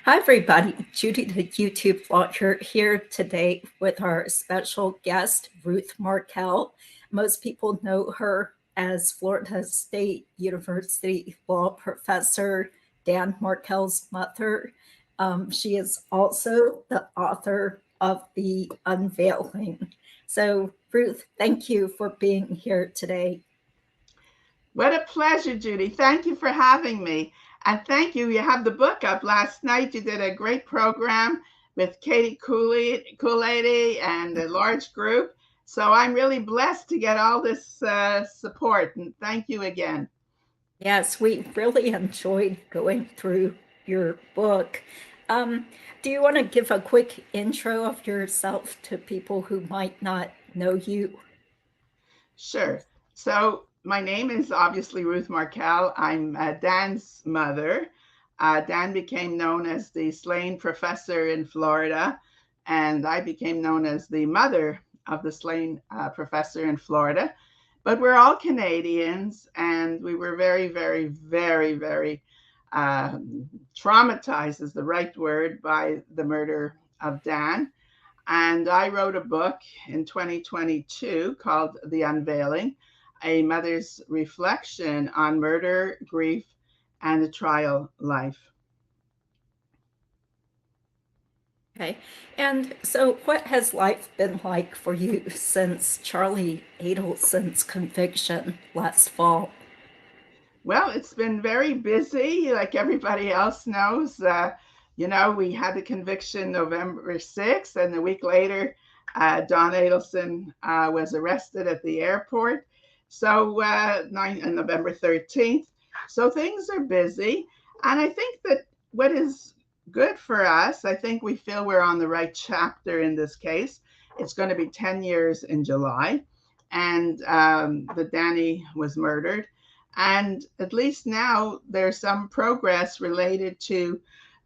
Hi, everybody. Judy, the YouTube watcher, here today with our special guest, Ruth Markel. Most people know her as Florida State University law professor, Dan Markel's mother. She is also the author of The Unveiling. So, Ruth, thank you for being here today. What a pleasure, Judy. Thank you for having me. And thank you. You have the book up last night. You did a great program with Katie Coolady and a large group. So I'm really blessed to get all this support. And thank you again. Yes, we really enjoyed going through your book. Um, do you want to give a quick intro of yourself to people who might not know you? Sure. So my name is obviously Ruth Markel. I'm Dan's mother. Dan became known as the slain professor in Florida, and I became known as the mother of the slain professor in Florida. But we're all Canadians, and we were very, very, very, very traumatized, is the right word, by the murder of Dan. And I wrote a book in 2022 called The Unveiling, a mother's reflection on murder, grief, and the trial life. Okay. And so, what has life been like for you since Charlie Adelson's conviction last fall? Well, it's been very busy, like everybody else knows. We had the conviction November 6th, and a week later, Donna Adelson was arrested at the airport. So, November 13th. So things are busy. And I think that what is good for us, I think we feel we're on the right chapter in this case. It's going to be 10 years in July, and the Danny was murdered. And at least now there's some progress related to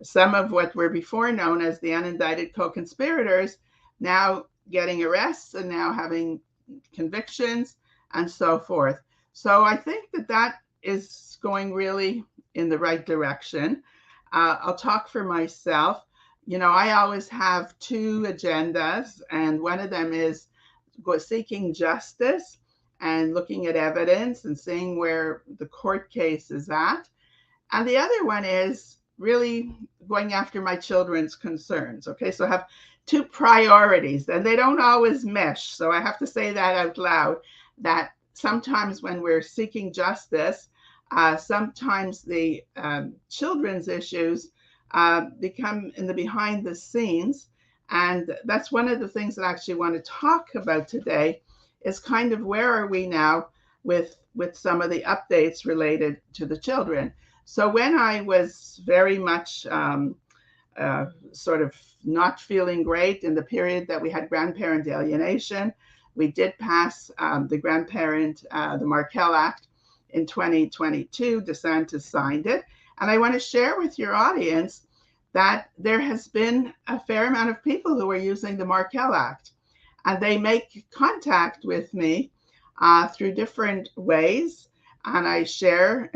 some of what were before known as the unindicted co-conspirators now getting arrests and now having convictions and so forth. So I think that that is going really in the right direction. I'll talk for myself. I always have two agendas, and one of them is seeking justice and looking at evidence and seeing where the court case is at. And the other one is really going after my children's concerns. Okay, so I have two priorities and they don't always mesh. So I have to say that out loud, that sometimes when we're seeking justice, sometimes the children's issues become in the behind the scenes. And that's one of the things that I actually want to talk about today is kind of where are we now with some of the updates related to the children. So when I was very much sort of not feeling great in the period that we had grandparent alienation, we did pass the Markel Act in 2022. DeSantis signed it. And I want to share with your audience that there has been a fair amount of people who are using the Markel Act, and they make contact with me through different ways. And I share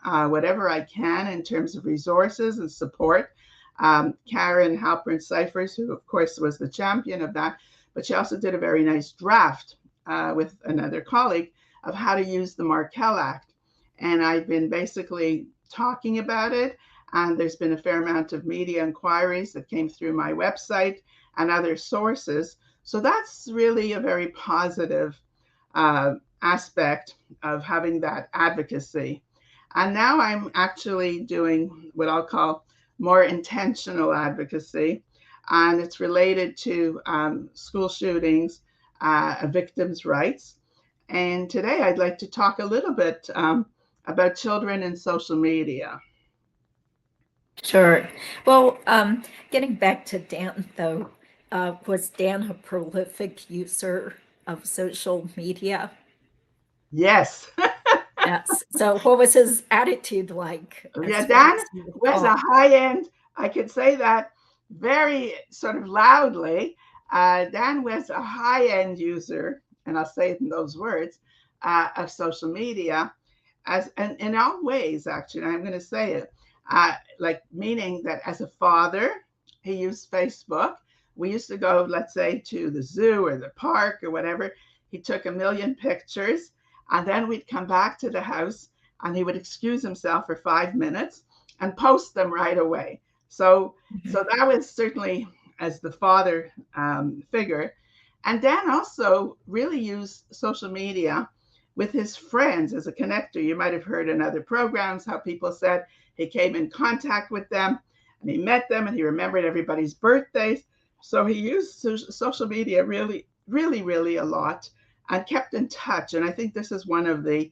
whatever I can in terms of resources and support. Karen Halpern Cyphers, who of course was the champion of that, but she also did a very nice draft with another colleague of how to use the Markel Act. And I've been basically talking about it. And there's been a fair amount of media inquiries that came through my website and other sources. So that's really a very positive aspect of having that advocacy. And now I'm actually doing what I'll call more intentional advocacy, and it's related to school shootings, victims' rights. And today I'd like to talk a little bit about children and social media. Sure. Well, getting back to Dan, though, was Dan a prolific user of social media? Yes. Yes. So, what was his attitude like Yeah, as far Dan as you was a recall? high end, I could say that very sort of loudly. Dan was a high end user, and I'll say it in those words, of social media, as and in all ways, actually. I'm going to say it. like meaning that as a father, he used Facebook. We used to go, let's say, to the zoo or the park or whatever. He took a million pictures, and then we'd come back to the house and he would excuse himself for 5 minutes and post them right away. So, Mhm. so that was certainly as the father figure. And Dan also really used social media with his friends as a connector. You might have heard in other programs how people said he came in contact with them and he met them and he remembered everybody's birthdays. So he used social media really, really, really a lot and kept in touch. And I think this is one of the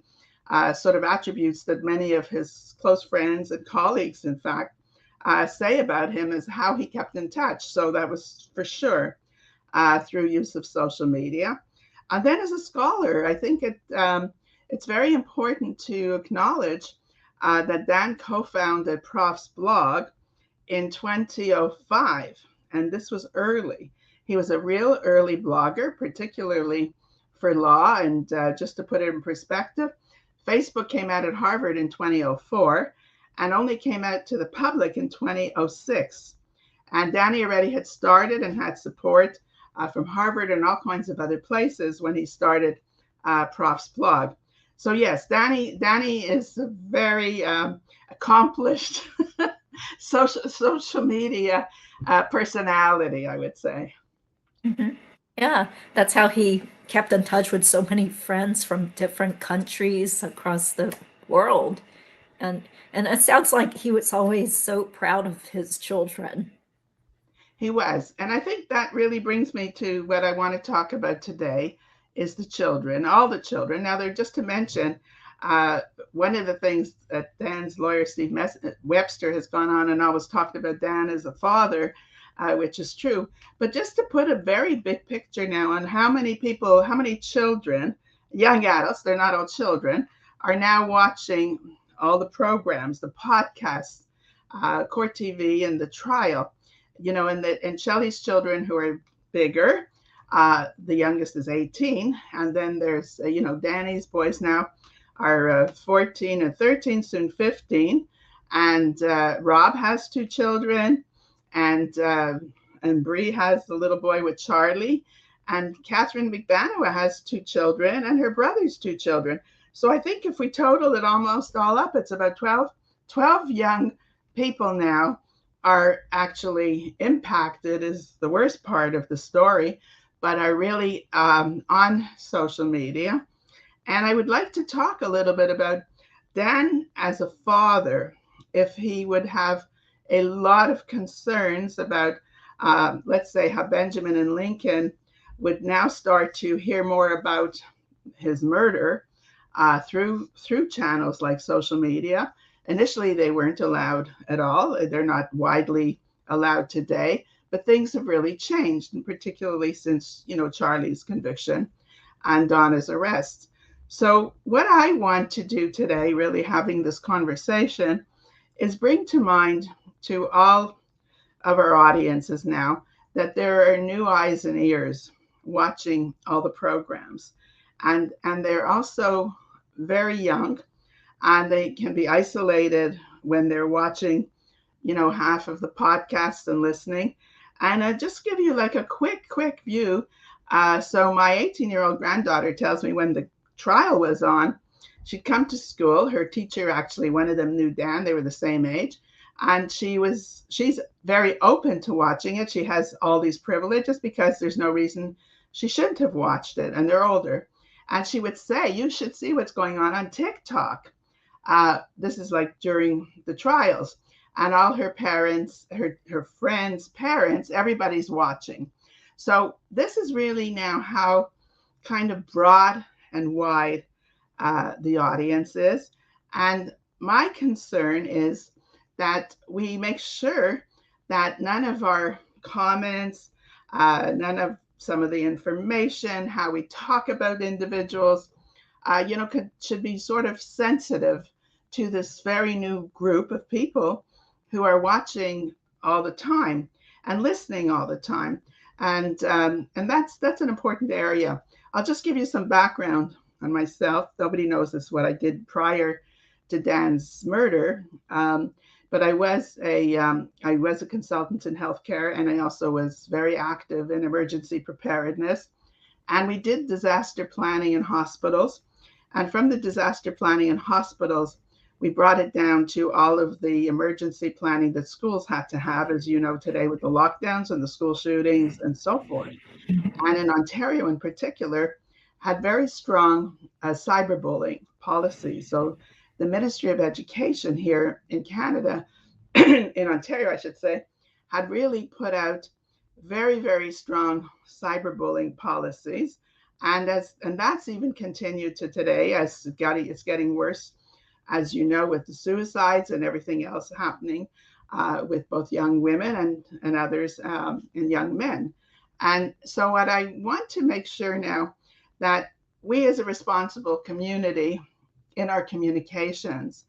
sort of attributes that many of his close friends and colleagues, in fact, say about him is how he kept in touch. So that was for sure through use of social media. And then as a scholar, I think it's very important to acknowledge that Dan co-founded Prof's blog in 2005, and this was early. He was a real early blogger, particularly for law. And just to put it in perspective, Facebook came out at Harvard in 2004 and only came out to the public in 2006. And Danny already had started and had support from Harvard and all kinds of other places when he started Prof's blog. So yes, Danny is a very accomplished social media personality, I would say. Mhm. Yeah, that's how he kept in touch with so many friends from different countries across the world. And and it sounds like he was always so proud of his children. He was. And I think that really brings me to what I want to talk about today is the children, all the children. Now, they're just to mention, uh, one of the things that Dan's lawyer, Steve Webster, has gone on and always talked about Dan as a father, which is true. But just to put a very big picture now on how many people, how many children, young adults, they're not all children, are now watching all the programs, the podcasts, court TV, and the trial. And Shelley's children who are bigger, the youngest is 18, and then there's Danny's boys now are 14 and 13, soon 15, and Rob has two children, and Bree has the little boy with Charlie, and Catherine McBanoa has two children, and her brother's two children. So I think if we total it almost all up, it's about 12 young people now are actually impacted is the worst part of the story, but are really on social media. And I would like to talk a little bit about Dan as a father, if he would have a lot of concerns about, let's say, how Benjamin and Lincoln would now start to hear more about his murder through channels like social media. Initially, they weren't allowed at all. They're not widely allowed today, but things have really changed, and particularly since Charlie's conviction and Donna's arrest. So, what I want to do today, really having this conversation, is bring to mind to all of our audiences now that there are new eyes and ears watching all the programs, and they're also very young, and they can be isolated when they're watching, half of the podcast and listening. And I just give you like a quick view. So my 18-year-old granddaughter tells me when the trial was on, she'd come to school. Her teacher, actually, one of them knew Dan. They were the same age. And she's very open to watching it. She has all these privileges because there's no reason she shouldn't have watched it. And they're older. And she would say, you should see what's going on TikTok. This is like during the trials. And all her parents, her friends' parents, everybody's watching. So this is really now how kind of broad and wide the audience is. And my concern is that we make sure that none of our comments, none of some of the information, how we talk about individuals, should be sort of sensitive to this very new group of people who are watching all the time and listening all the time. And that's an important area. I'll just give you some background on myself. Nobody knows this, what I did prior to Dan's murder. but I was a consultant in healthcare, and I also was very active in emergency preparedness. And we did disaster planning in hospitals. And from the disaster planning in hospitals, we brought it down to all of the emergency planning that schools had to have, as you know, today with the lockdowns and the school shootings and so forth. And in Ontario in particular, had very strong cyberbullying policies. So the Ministry of Education here in Canada, in Ontario, I should say, had really put out very, very strong cyberbullying policies. And that's even continued to today as it's getting worse, as you know, with the suicides and everything else happening with both young women and others and young men. And so what I want to make sure now that we as a responsible community in our communications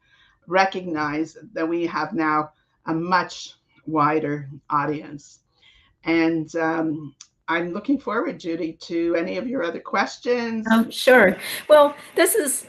recognize that we have now a much wider audience. And I'm looking forward, Judy, to any of your other questions. Sure. Well, this is,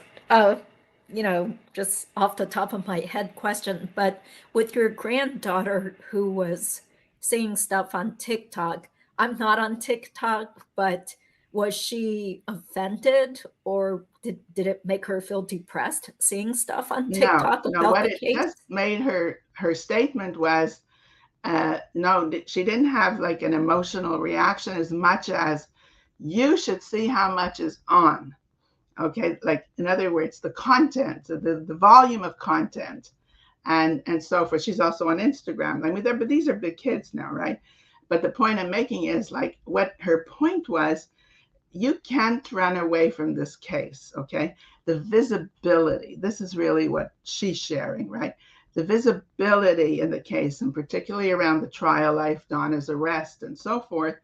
just off the top of my head question, but with your granddaughter who was seeing stuff on TikTok, I'm not on TikTok, but was she offended or did it make her feel depressed seeing stuff on TikTok No, about what the it case? just made her statement was, no, she didn't have like an emotional reaction as much as you should see how much is on. Okay, like in other words, the content, the volume of content, and so forth. She's also on Instagram. I mean, but these are big kids now, right? But the point I'm making is like what her point was. You can't run away from this case, okay? The visibility. This is really what she's sharing, right? The visibility in the case, and particularly around the trial life, Donna's arrest, and so forth,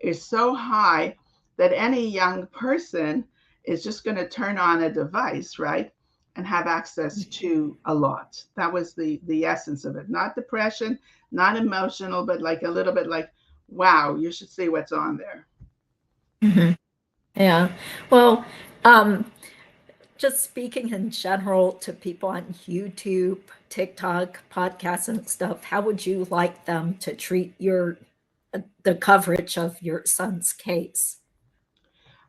is so high that any young person is just going to turn on a device, right? And have access to a lot. That was the essence of it. Not depression, not emotional, but like a little bit like, wow, you should see what's on there. Mm-hmm. Yeah. Well, um, just speaking in general to people on YouTube, TikTok, podcasts and stuff, how would you like them to treat the coverage of your son's case?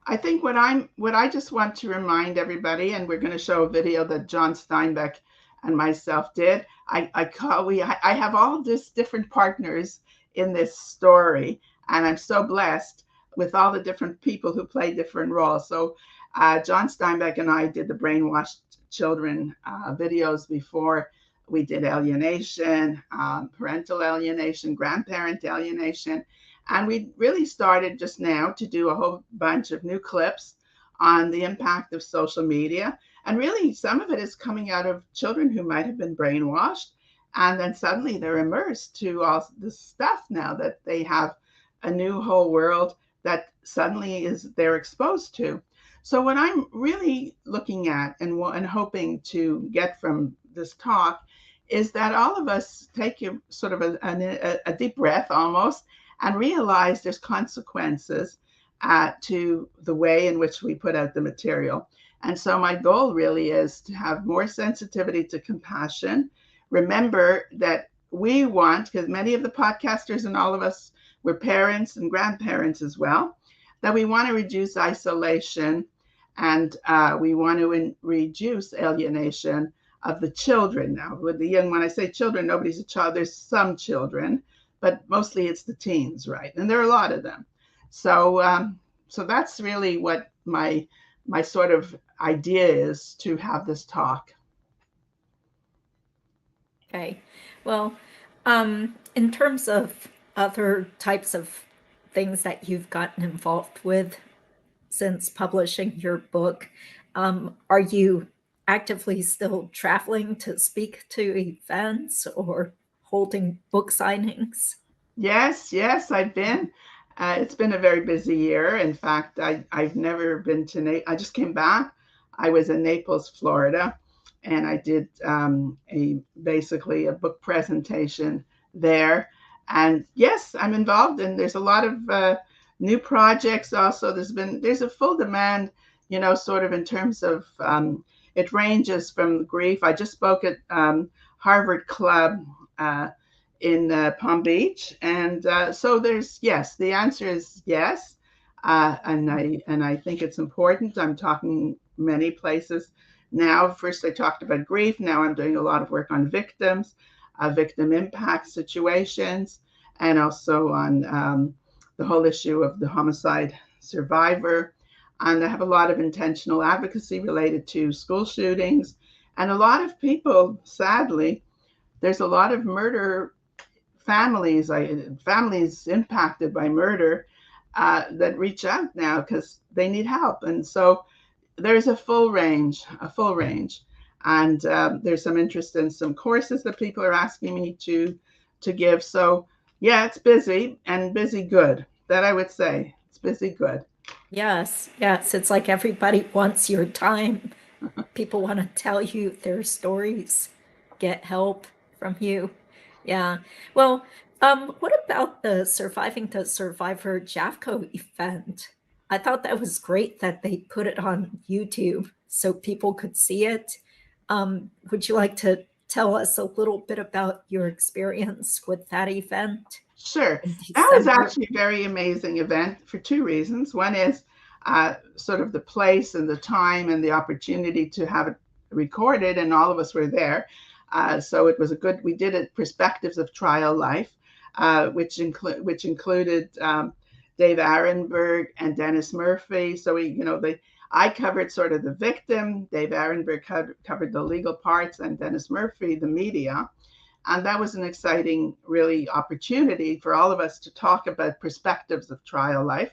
I think what I just want to remind everybody, and we're going to show a video that John Steinbeck and myself did. I have all these different partners in this story, and I'm so blessed with all the different people who play different roles. So John Steinbeck and I did the brainwashed children videos before. We did alienation, parental alienation, grandparent alienation. And we really started just now to do a whole bunch of new clips on the impact of social media. And really, some of it is coming out of children who might have been brainwashed. And then suddenly they're immersed to all this stuff now that they have a new whole world that suddenly they're exposed to. So what I'm really looking at and hoping to get from this talk is that all of us take a sort of a deep breath almost and realize there's consequences to the way in which we put out the material. And so my goal really is to have more sensitivity to compassion. Remember that we want, because many of the podcasters and all of us, we're parents and grandparents as well, that we want to reduce isolation and we want to reduce alienation of the children now. When I say children, nobody's a child. There's some children, but mostly it's the teens, right? And there are a lot of them. So that's really what my sort of idea is to have this talk. Okay. Well, in terms of other types of things that you've gotten involved with since publishing your book, are you actively still traveling to speak to events or holding book signings? Yes, I've been. It's been a very busy year. In fact, I've never been to I just came back. I was in Naples, Florida, and I did basically a book presentation there. And yes, I'm involved, and there's a lot of new projects. Also, there's a full demand, sort of in terms of it ranges from grief. I just spoke at Harvard Club in Palm Beach. And so there's, yes, the answer is yes. And I think it's important. I'm talking many places now. First, I talked about grief. Now I'm doing a lot of work on victims, victim impact situations, and also on the whole issue of the homicide survivor. And I have a lot of intentional advocacy related to school shootings. And a lot of people, sadly, there's a lot of murder families, families impacted by murder that reach out now because they need help. And so there's a full range. And there's some interest in some courses that people are asking me to give. So yeah, it's busy, and busy good. That I would say. It's busy good. Yes, yes. It's like everybody wants your time. People want to tell you their stories, get help from you. Yeah. Well, what about the Surviving the Survivor JAVCO event? I thought that was great that they put it on YouTube so people could see it. Would you like to tell us a little bit about your experience with that event Sure. in That was December? actually a very amazing event for two reasons. One is sort of the place and the time and the opportunity to have it recorded, and all of us were there. So it was a good, we did it Perspectives of Trial Life, which included Dave Arenberg and Dennis Murphy. So I covered sort of the victim, Dave Arenberg covered the legal parts, and Dennis Murphy, the media. And that was an exciting, really, opportunity for all of us to talk about perspectives of trial life.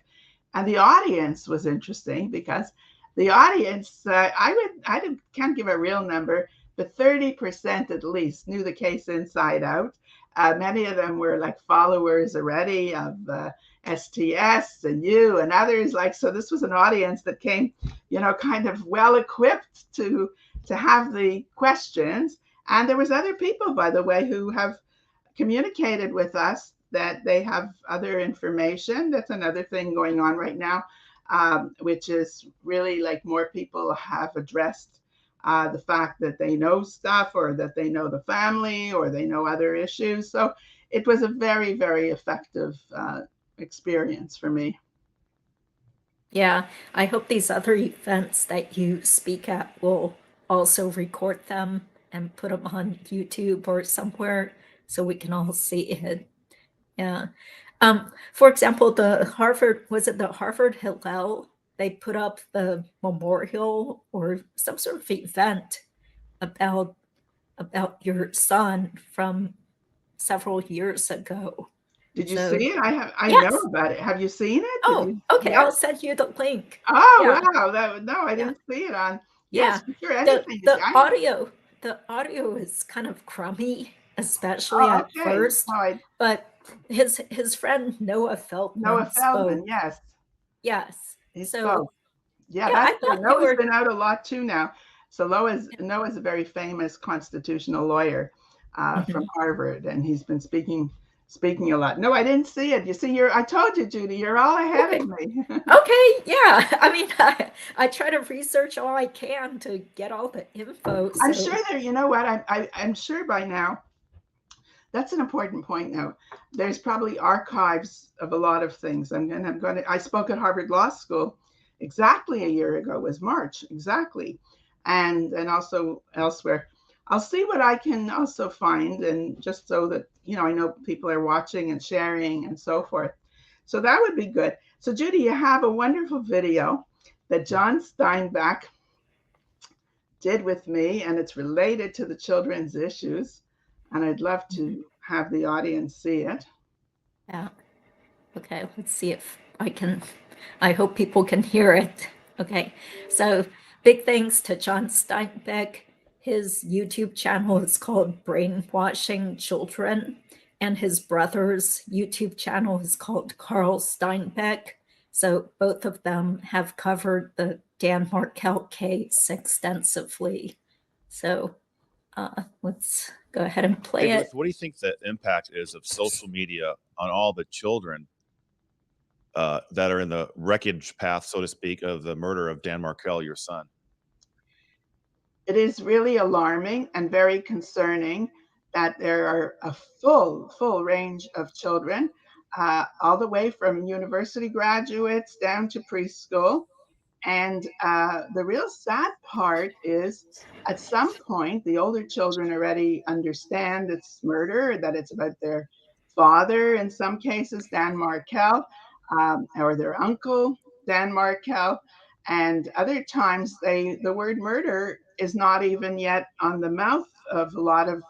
And the audience was interesting because the audience, can't give a real number, but 30% at least knew the case inside out. Many of them were like followers already of STS and you and others. So this was an audience that came, kind of well equipped to have the questions. And there was other people, by the way, who have communicated with us that they have other information. That's another thing going on right now, which is really like more people have addressed the fact that they know stuff, or that they know the family, or they know other issues. So it was a very, very effective experience for me. Yeah, I hope these other events that you speak at will also record them and put them on YouTube or somewhere so we can all see it. Yeah. For example, was it the Harvard Hillel? They put up the memorial or some sort of event about your son from several years ago. Did you So see it? I know yes. about it. Have you seen it? Did Oh, you? okay. Yeah. I'll send you the link. Oh Yeah, wow! No, I yeah. didn't see it on. Yes, Yeah, for sure. the Anything. the audio the audio is kind of crummy, especially Oh, at okay. first, Oh, but his friend Noah Noah Feldman Feldman. spoke. Yes, Yes. he So, spoke. Yeah, yeah, that's I good. thought you Noah's were. been out a lot too now. So Noah's a very famous constitutional lawyer from Mhm. Harvard, and he's been speaking a lot. No, I didn't see it. You see, I told you, Judy, you're all ahead Okay. of me. Okay, yeah. I mean, I try to research all I can to get all the info. I'm sure So, there. You know what? I'm sure by now. That's an important point now. There's probably archives of a lot of things. I spoke at Harvard Law School exactly a year ago, it was March, exactly. And also elsewhere. I'll see what I can also find, and just so that, I know people are watching and sharing and so forth. So that would be good. So Judy, you have a wonderful video that John Steinbeck did with me, and it's related to the children's issues. And I'd love mhm. to have the audience see it. Yeah. Okay, let's see if I can. I hope people can hear it. Okay, so big thanks to John Steinbeck. His YouTube channel is called Brainwashing Children, and his brother's YouTube channel is called Carl Steinbeck. So both of them have covered the Dan Markel case extensively. So let's go ahead and Hey, play Ruth, it. what do you think the impact is of social media on all the children that are in the wreckage path, so to speak, of the murder of Dan Markel, your son? It is really alarming and very concerning. that there are a full range of children, all the way from university graduates down to preschool. And the real sad part is at some point, the older children already understand it's murder, that it's about their father, in some cases, Dan Markel, or their uncle, Dan Markel. And other times, the word murder is not even yet on the mouth of a lot of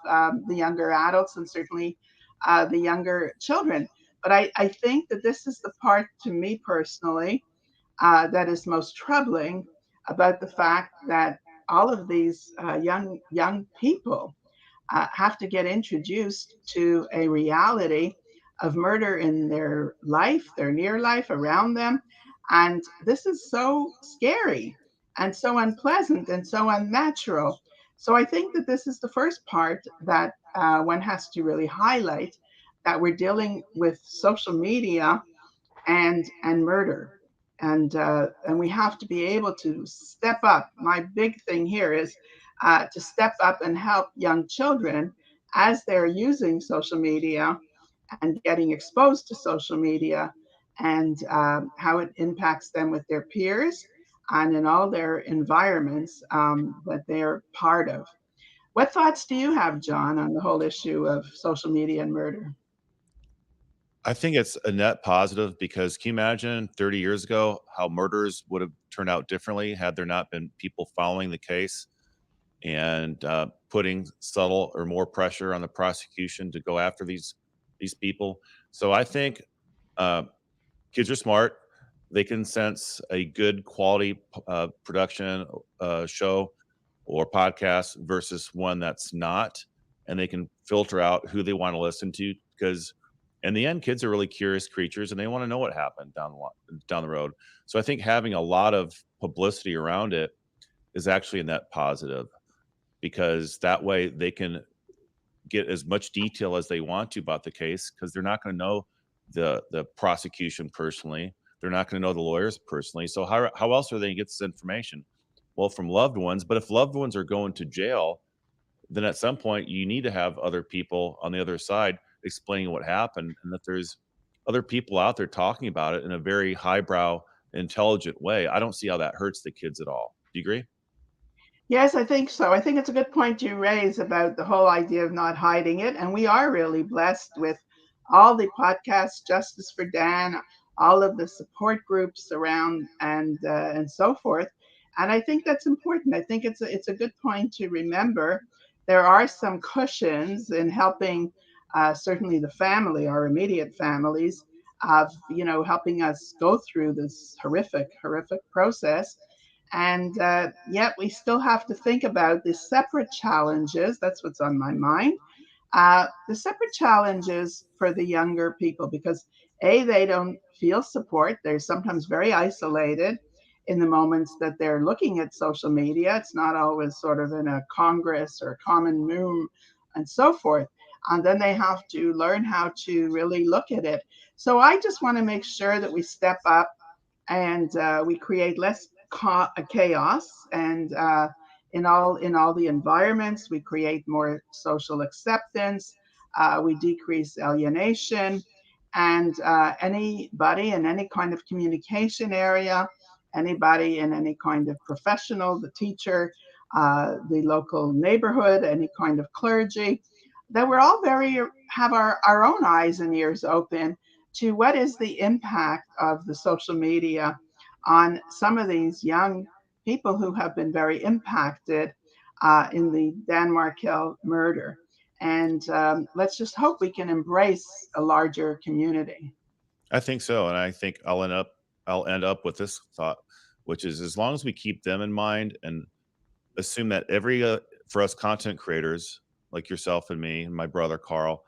the younger adults, and certainly the younger children. But I think that this is the part, to me personally, that is most troubling about the fact that all of these young people have to get introduced to a reality of murder in their life, their near life, around them. And this is so scary and so unpleasant and so unnatural. So I think that this is the first part that one has to really highlight, that we're dealing with social media and murder. And we have to be able to step up. My big thing here is to step up and help young children as they're using social media and getting exposed to social media, and how it impacts them with their peers and in all their environments that they're part of. What thoughts do you have, John, on the whole issue of social media and murder? I think it's a net positive because can you imagine 30 years ago how murders would have turned out differently had there not been people following the case and putting subtle or more pressure on the prosecution to go after these people. So I think uh, kids are smart. They can sense a good quality production show or podcast versus one that's not, and they can filter out who they want to listen to because in the end, kids are really curious creatures and they want to know what happened down the road. So I think having a lot of publicity around it is actually a net positive because that way they can get as much detail as they want to about the case because they're not going to know the prosecution personally. They're not going to know the lawyers personally. So how else are they going to get this information? Well, from loved ones. But if loved ones are going to jail, then at some point you need to have other people on the other side explaining what happened and that there's other people out there talking about it in a very highbrow, intelligent way. I don't see how that hurts the kids at all. Do you agree? Yes, I think so. I think it's a good point you raise about the whole idea of not hiding it. And we are really blessed with all the podcasts, Justice for Dan, all of the support groups around, and so forth. And I think that's important. I think it's a good point to remember. There are some cushions in helping, certainly the family, our immediate families, of helping us go through this horrific process. And yet we still have to think about the separate challenges. That's what's on my mind. The separate challenges for the younger people, because they don't feel support. They're sometimes very isolated in the moments that they're looking at social media. It's not always sort of in a congress or a common room and so forth. And then they have to learn how to really look at it. So I just want to make sure that we step up and we create less chaos, and in all the environments we create more social acceptance. We decrease alienation, and anybody in any kind of communication area, anybody in any kind of professional, the teacher, the local neighborhood, any kind of clergy, that we're all very have our own eyes and ears open to what is the impact of the social media on some of these young people who have been very impacted in the Dan Markel murder. And let's just hope we can embrace a larger community. I think so. And I think I'll end up with this thought, which is as long as we keep them in mind and assume that for us content creators like yourself and me and my brother Carl,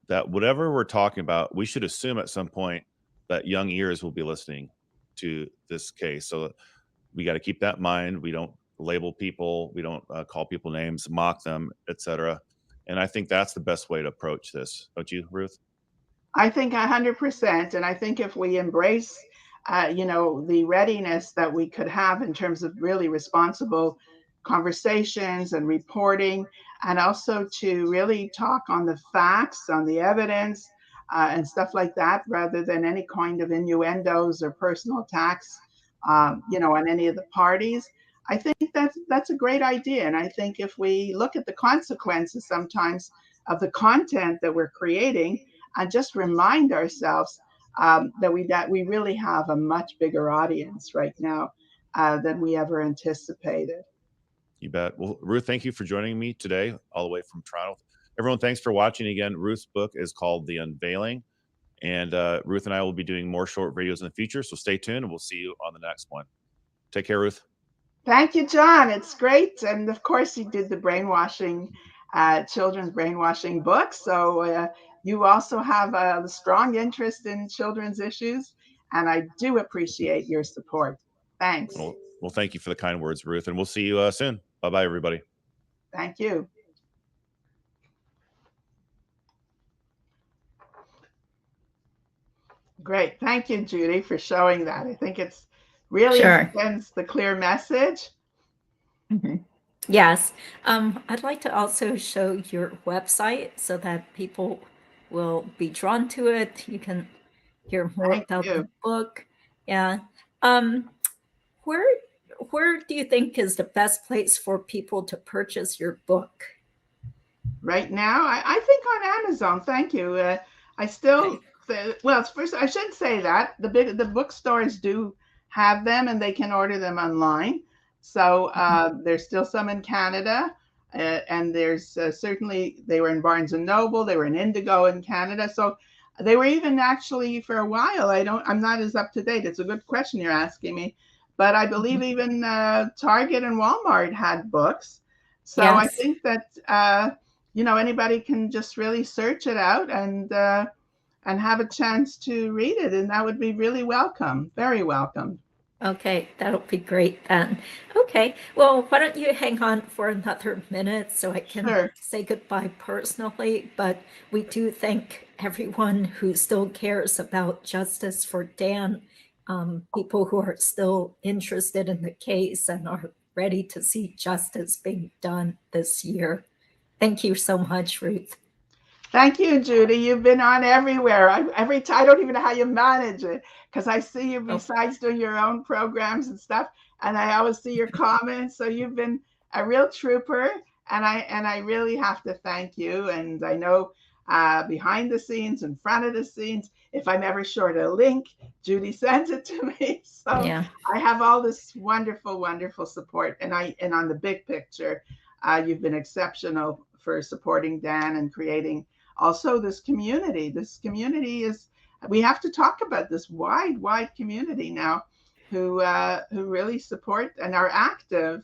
that whatever we're talking about, we should assume at some point that young ears will be listening to this case. So we got to keep that in mind. We don't label people, we don't call people names, mock them, etc. And I think that's the best way to approach this. Don't you, Ruth? I think 100%. And I think if we embrace, the readiness that we could have in terms of really responsible conversations and reporting, and also to really talk on the facts, on the evidence, and stuff like that, rather than any kind of innuendos or personal attacks, on any of the parties. I think that's a great idea, and I think if we look at the consequences sometimes of the content that we're creating, and just remind ourselves that we really have a much bigger audience right now than we ever anticipated. You bet. Well, Ruth, thank you for joining me today, all the way from Toronto. Everyone, thanks for watching again. Ruth's book is called The Unveiling, and Ruth and I will be doing more short videos in the future, so stay tuned, and we'll see you on the next one. Take care, Ruth. Thank you, John. It's great. And of course, you did the brainwashing, children's brainwashing book. So you also have a strong interest in children's issues. And I do appreciate your support. Thanks. Well, thank you for the kind words, Ruth. And we'll see you soon. Bye-bye, everybody. Thank you. Great. Thank you, Judy, for showing that. I think it's really sends the clear message. Mm-hmm. Yes. I'd like to also show your website so that people will be drawn to it. You can hear more about the book. Yeah. Where do you think is the best place for people to purchase your book? Right now, I think on Amazon. Thank you. I still... Well, first, I shouldn't say that. The bookstores do have them, and they can order them online. So there's still some in Canada, and there's certainly, they were in Barnes and Noble, they were in Indigo in Canada. So they were even actually for a while. I'm not as up to date. It's a good question you're asking me, but I believe even Target and Walmart had books. So yes. I think that anybody can just really search it out and have a chance to read it. And that would be really welcome, very welcome. Okay, that'll be great then. Okay, well, why don't you hang on for another minute so I can say goodbye personally. But we do thank everyone who still cares about justice for Dan, people who are still interested in the case and are ready to see justice being done this year. Thank you so much, Ruth. Thank you, Judy. You've been on everywhere. I don't even know how you manage it, because I see you besides doing your own programs and stuff, and I always see your comments. So you've been a real trooper, and I really have to thank you. And I know behind the scenes, in front of the scenes, if I'm ever short a link, Judy sends it to me. So yeah. I have all this wonderful, wonderful support, and on the big picture, you've been exceptional for supporting Dan and creating also this community. This community is, we have to talk about this wide community now who really support and are active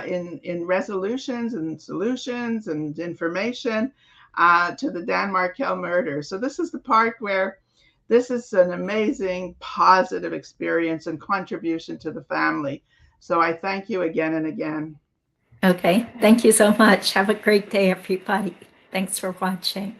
in resolutions and solutions and information to the Dan Markel murder. So this is the part where this is an amazing positive experience and contribution to the family. So I thank you again and again. Okay, thank you so much. Have a great day, everybody. Thanks for watching.